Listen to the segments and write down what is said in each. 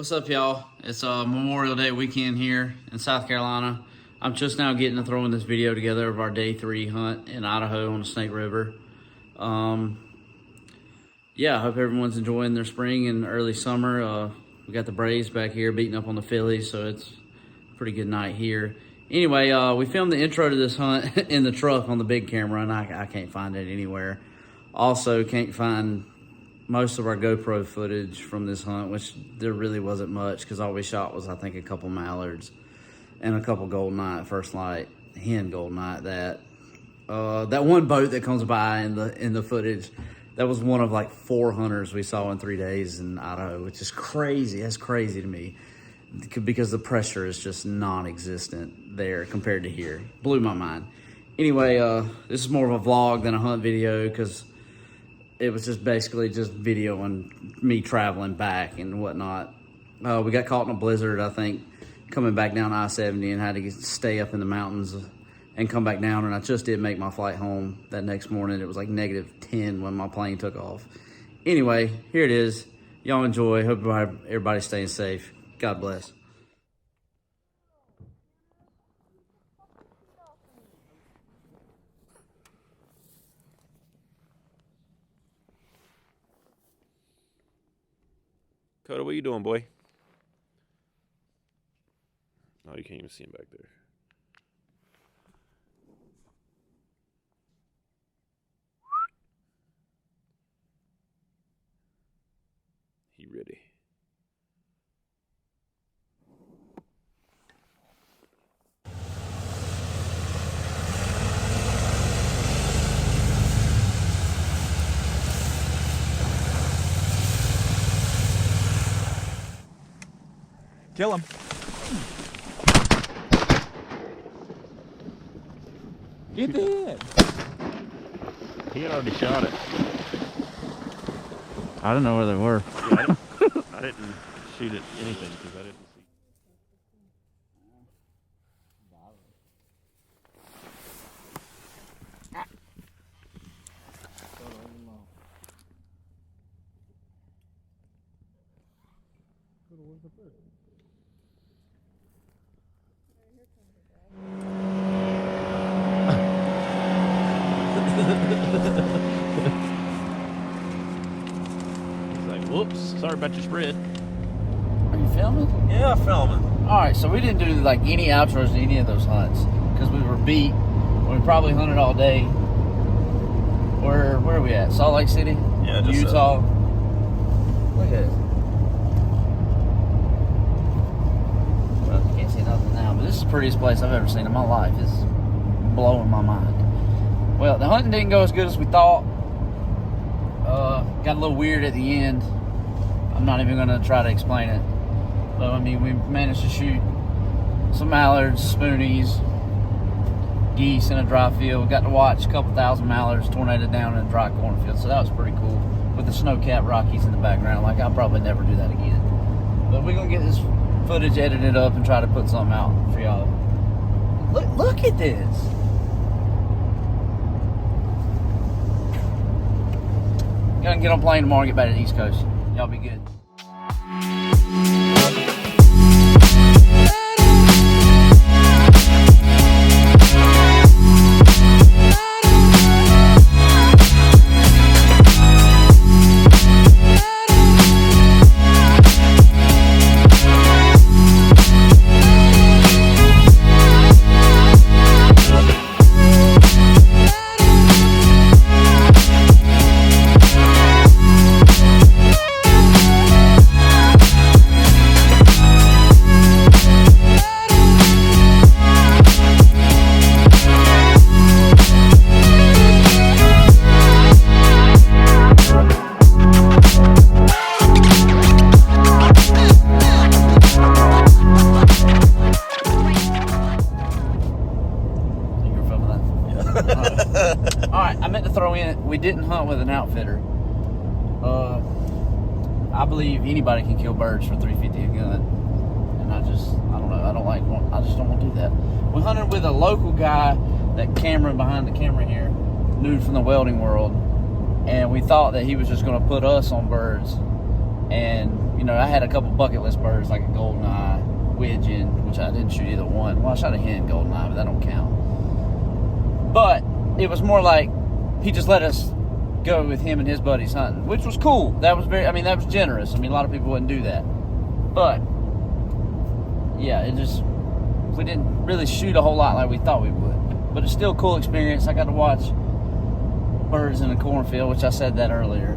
What's up, y'all? It's Memorial Day weekend here in South Carolina. I'm just now getting to throwing this video together of our day 3 hunt in Idaho on the Snake River. Yeah, I hope everyone's enjoying their spring and early summer. We got the Braves back here beating up on the Phillies, so it's a pretty good night here. Anyway, we filmed the intro to this hunt in the truck on the big camera, and I can't find it anywhere. Also, can't find most of our GoPro footage from this hunt, which there really wasn't much because all we shot was, I think, a couple mallards and a couple golden eye at first light, hen golden eye at that. That one boat that comes by in the footage, that was one of like 4 hunters we saw in 3 days in Idaho, which is crazy. That's crazy to me because the pressure is just non-existent there compared to here. Blew my mind. Anyway, this is more of a vlog than a hunt video because it was just basically just videoing me traveling back and whatnot. We got caught in a blizzard, I think, coming back down I-70 and had to stay up in the mountains and come back down. And I just did make my flight home that next morning. It was like -10 when my plane took off. Anyway, here it is. Y'all enjoy. Hope everybody's staying safe. God bless. Coda, what are you doing, boy? Oh, you can't even see him back there. He ready. Kill him. Get the head. He had already shot it. I don't know where they were. Yeah, I didn't shoot at anything because I didn't see. He's like, whoops, sorry about your spread. Are you filming? Yeah, filming. All right, so we didn't do like any outros to any of those hunts because we were beat. We probably hunted all day. Where are we at? Salt Lake City? Yeah, just Utah. Look at it. Well, you can't see nothing now, but this is the prettiest place I've ever seen in my life. It's blowing my mind. Well, the hunting didn't go as good as we thought. Got a little weird at the end. I'm not even going to try to explain it. But, I mean, we managed to shoot some mallards, spoonies, geese in a dry field. We got to watch a couple thousand mallards tornado down in a dry cornfield. So that was pretty cool. With the snow-capped Rockies in the background. Like, I'll probably never do that again. But we're going to get this footage edited up and try to put something out for y'all. Look at this. Gonna get on plane tomorrow and get back to the East Coast. Y'all be good. Alright, I meant to throw in, we didn't hunt with an outfitter. I believe anybody can kill birds for $3.50 a gun. And I just don't know, I just don't want to do that. We hunted with a local guy, that camera behind the camera here, dude from the welding world. And we thought that he was just going to put us on birds. And you know, I had a couple bucket list birds like a goldeneye, widgeon, which I didn't shoot either one. Well, I shot a hen goldeneye, but that don't count. But it was more like he just let us go with him and his buddies hunting, which was cool. That was that was generous. I mean, a lot of people wouldn't do that. But yeah, we didn't really shoot a whole lot like we thought we would. But it's still a cool experience. I got to watch birds in a cornfield, which I said that earlier,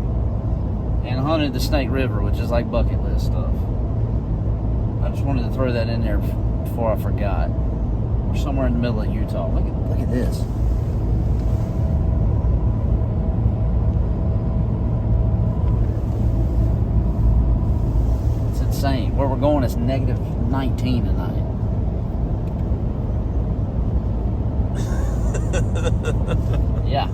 and hunted the Snake River, which is like bucket list stuff. I just wanted to throw that in there before I forgot. We're somewhere in the middle of Utah. Look at this. It's insane. Where we're going is negative 19 tonight. Yeah.